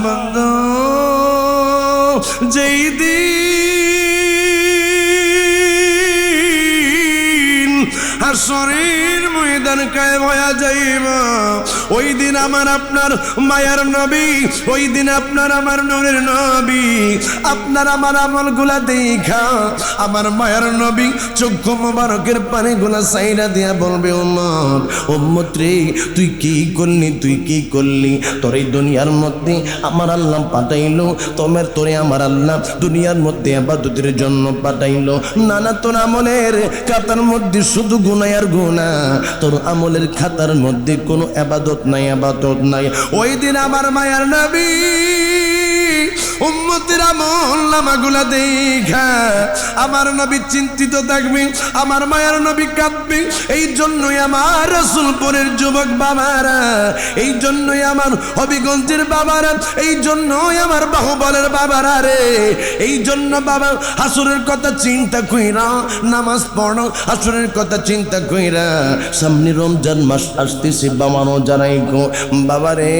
বন্ধু যেই দিন হাসরের ময়দান কায়েম হয়ে যাইব ওই দিন আমার আপনার মায়ার নবী ওই দিন আপনার আমার নূরের নবী আপনার আমার আমলগুলা দেখা আমার মায়ার নবী চক্ষু মোবারকের পানিগুলা সাইরা দিয়া বলবে উম্মত উম্মত রে তুই কি করলি তোর এই দুনিয়ার মধ্যে আমার আল্লাহ পাঠাইলো তোরে আমার আল্লাহ দুনিয়ার মধ্যে ইবাদতের জন্য পাঠাইলো নানা তোর আমলের খাতার মধ্যে শুধু গুনাহ আর গুনাহ তোর আমলের খাতার মধ্যে কোনো ইবাদত নাই ওই দিন আমার মায়ার নবী উম্মতের আমল নামাগুলা দেখা আমার নবী চিন্তিত থাকবে আমার মায়ার নবী কাঁদবে এই জন্যই আমার রাসূলপুরের যুবক বাবারা এই জন্যই আমার হবিগঞ্জের বাবারা এই জন্যই আমার বাহুবলের বাবারা রে এই জন্য বাবা হাসরের কথা চিন্তা কইরা নামাজ পড়ো হাসরের কথা চিন্তা কইরা সামনে রমজান মাস আসতেছে বাবানো জানাই গো বাবারে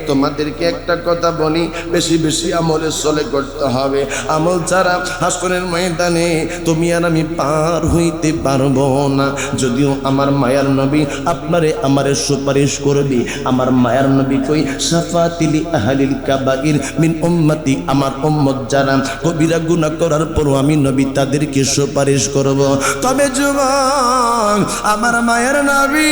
তোমাদেরকে একটা কথা বলি বেশি বেশি আমলে চলে করতে হবে আমল ছাড়া হাসরের ময়দানে তুমি আর আমি পার হইতে পারবো না যদিও আমার মায়ার নবী আপনারে আমারে সুপারিশ করবে আমার মায়ার নবী কই শাফাতিলি আহলিল কাবাইর মিন উম্মতি আমার উম্মত যারা কবিরা গুনাহ করার পর আমি নবী তাদেরকে সুপারিশ করব তবে যুবক আমার মায়ার নবী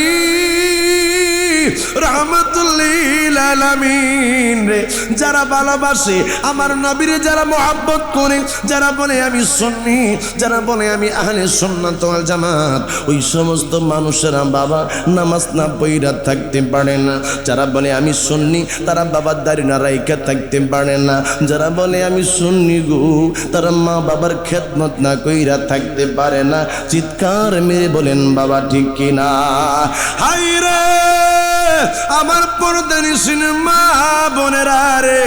রাহমাতুল্লিল আলামিন রে যারা ভালোবাসে আমার নবীরে যারা মহব্বত করে যারা বলে আমি সুন্নি যারা বলে আমি আহলে সুন্নাত ওয়াল জামাত ওই সমস্ত মানুষেরা বাবা নামাজ না পড়া থাকতে পারে না যারা বলে আমি সুন্নি তারা বাবার দাড়ি না রাইখা থাকতে পারে না যারা বলে আমি সুন্নি গো তারা মা বাবার খেদমত না কইরা থাকতে পারে না চিৎকার মেরে বলেন বাবা ঠিক কিনা হায়রে আমার পর্দানি সিনেমা বোনেরা রে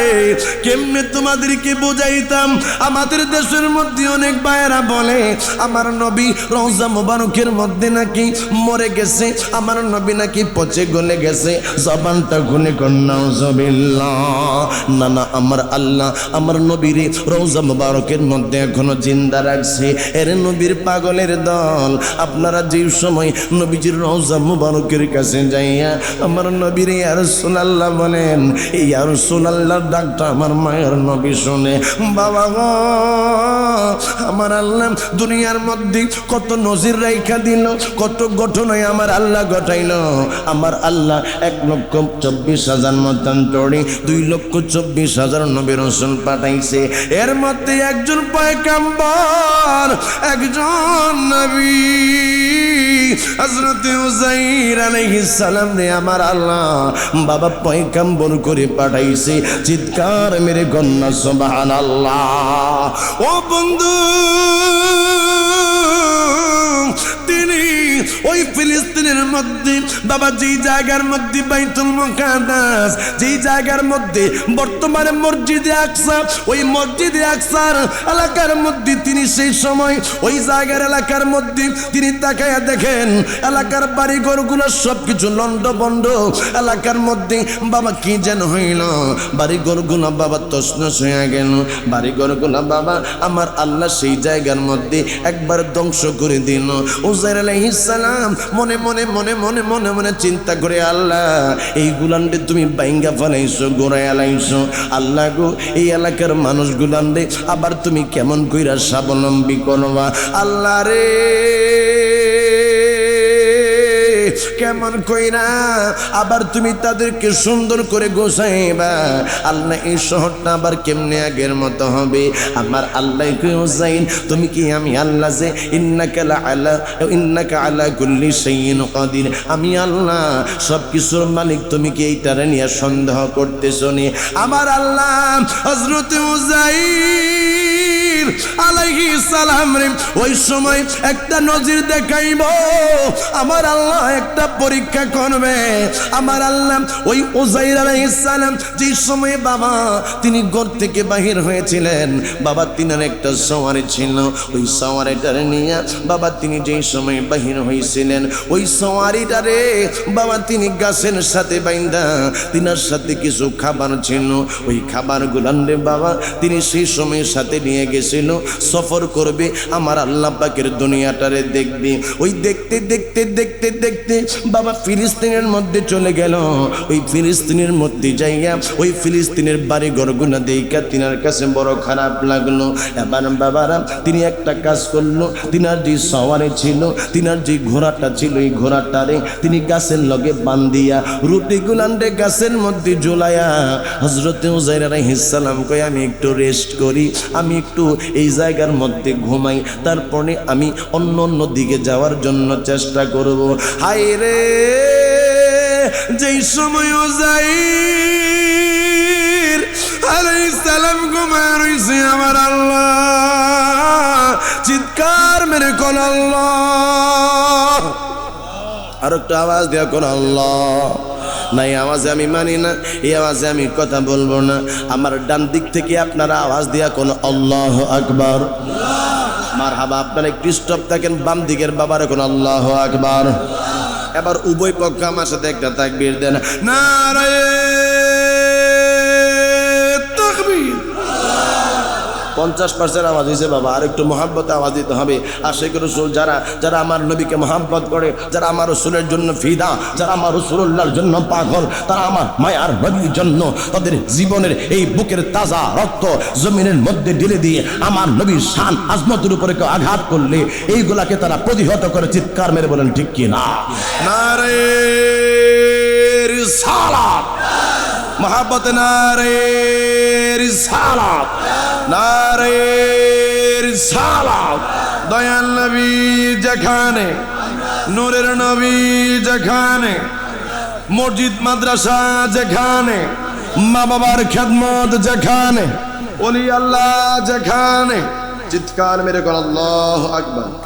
কেমনে তোমাদেরকে বুঝাইতাম আমাদের দেশের মধ্যে অনেক ভাইয়েরা বলে আমার নবী রওজা মুবারকের মধ্যে নাকি মরে গেছে আমার নবী নাকি পচে গলে গেছে জবানটা গুনে নাউজুবিল্লাহ না না আমার আল্লাহ আমার নবীর রওজা মুবারকের মধ্যে এখনো জিন্দা রাখছে এর নবীর পাগলের দল আপনারা যে সময় নবীজির রওজা মুবারকের কাছে যাইয়া আমার নবীর ইয়া রাসূলুল্লাহ বলেন এই ইয়া রাসূলুল্লাহর ডাকটা আমার মায়ের নবী শুনে বাবা গো আমার আল্লাহ দুনিয়ার মধ্যে কত নজির রাইখা দিল কত ঘটনায় আমার আল্লাহ ঘটাইলো আমার আল্লাহ 1,24,000 মতান্তরে 2,24,000 নবী রাসূল পাঠাইছে এর মধ্যে একজন পয়গম্বর একজন নবী হযরত উযাইর আলাইহিস সালাম রে আমার আল্লাহ বাবা পয়গম্বর করে পাঠাইছে চিৎকার মেরে গন্না সুবহানাল্লাহ ও বন্ধু তিনি ওই ফিলিস্তিনের মধ্যে বাবা যেই জায়গার মধ্যে বাইতুল মুকাদ্দাস যেই জায়গার মধ্যে বর্তমানে মসজিদে আকসা ওই মসজিদে আকসার এলাকার মধ্যে তিনি সেই সময় ওই জায়গার এলাকার মধ্যে তিনি তাকায়া দেখেন এলাকার বাড়িঘরগুলো সবকিছু লন্ডভন্ড এলাকার মধ্যে বাবা কি যেন হইল বাড়িঘরগুলো বাবা তছনছ হয়ে গেল বাড়িঘরগুলো বাবা আমার আল্লাহ সেই জায়গার মধ্যে একবার ধ্বংস করে দিল উযাইর আলাইহিস সালাম মনে মনে মনে মনে মনে মনে চিন্তা করে আল্লাহ এই গুলান্ডে তুমি বাইঙ্গা ফেলাইছো গোড়ায় আলাইছো আল্লাহ গো এই এলাকার মানুষগুলান্ডে আবার তুমি কেমন কইরা স্বাবলম্বী করবা আল্লাহ রে কেমন কইরা আবার তুমি তাদেরকে সুন্দর করে গোছাইবা আল্লাহ এই শহরটা আবার কেমনে আগের মতো হবে আমার আল্লাহ কই উযাইর তুমি কি আমি আল্লাহ যে ইন্নাকা আলা কুল্লি শাইইন কাদির আমি আল্লাহ সব কিছুর মালিক তুমি কি এইটারে নিয়ে সন্দেহ করতেছো নি আমার আল্লাহ হযরত উযাইর আলাইহিস সালাম রে ওই সময় একটা নজির দেখাইব আমার আল্লাহ একটা পরীক্ষা করবে আমার আল্লাহ ওই উযাইর আলাইহিস সালাম যে সময় বাবা তিনি ঘর থেকে বাহির হয়েছিলেন বাবা তিনার একটা সওয়ারি ছিল ওই সওয়ারিটারে নিয়ে বাবা তিনি যেই সময় বাহির হয়েছিলেন ওই সওয়ারিটারে বাবা তিনি গাছের সাথে বাইন্দা তিনার সাথে কিছু খাবার ছিল ওই খাবারগুলান রে বাবা তিনি সেই সময় সাথে নিয়ে গেছিল সফর করবে আমার আল্লাহ পাকের দুনিয়াটারে দেখবে ওই দেখতে দেখতে দেখতে দেখতে বাবা ফিলিস্তিনের মধ্যে চলে গেল ওই ফিলিস্তিনের মধ্যে যাইয়া ওই ফিলিস্তিনের বাড়ি ঘরগুনা দেখা তিনার কাছে বড় খারাপ লাগলো এবার বাবারা তিনি একটা কাজ করলো তিনার যে সওয়ারি ছিল তিনার যে ঘোড়াটা ছিল এই ঘোড়াটারে তিনি গাছের লগে বান্ধিয়া রুটি গুলান্ডে গাছের মধ্যে ঝুলাইয়া হযরতে উযাইর আলাইহিস সালাম কই আমি একটু রেস্ট করি আমি একটু এই জায়গার মধ্যে ঘুমাই তারপরে আমি অন্য অন্য দিকে যাওয়ার জন্য চেষ্টা করব হায় রে যেই সময় উযাইর আলাইহিস সালাম ঘুমায় রইছে আমার আল্লাহ চিৎকার মেরে কোন আল্লাহ আর একটা আওয়াজ দেয়া কোন আল্লাহ নাই আওয়াজে আমি মানি না এই আওয়াজে আমি কথা বলবো না আমার ডান দিক থেকে আপনারা আওয়াজ দিয়া কোন আল্লাহু আকবার মারহাবা আপনারা একটু স্টপ থাকেন বাম দিকের বাবার কোন আল্লাহু আকবার এবার উভয় পক্ষ আমার সাথে একটা তাকবীর দেন নারায়ে তাকবীর 50% আওয়াজ হয়েছে বাবা আর একটু মহাব্বতে আওয়াজ দিতে হবে আশিক রাসূল যারা যারা আমার নবীকে মহাব্বত করে যারা আমার রাসূলের জন্য ফিদা যারা আমার রাসূলুল্লাহর জন্য পাগল তারা আমার মায়ার নবীর জন্য তাদের জীবনের এই বুকের তাজা রক্ত জমিনের মধ্যে ঢেলে দিয়ে আমার নবীর শান আজমতের উপরে কেউ আঘাত করলে এইগুলাকে তারা প্রতিহত করে চিৎকার মেরে বলেন ঠিক কি না নারে রিসালাত মহাব্বত নারে রিসালাত নারে রিসালাত দয়াল নবী যেখানে নূরের নবী যেখানে মসজিদ মাদ্রাসা যেখানে মা বাবার খেদমত যেখানে ওলি আল্লাহ যেখানে চিৎকার মেরে কর আল্লাহু আকবার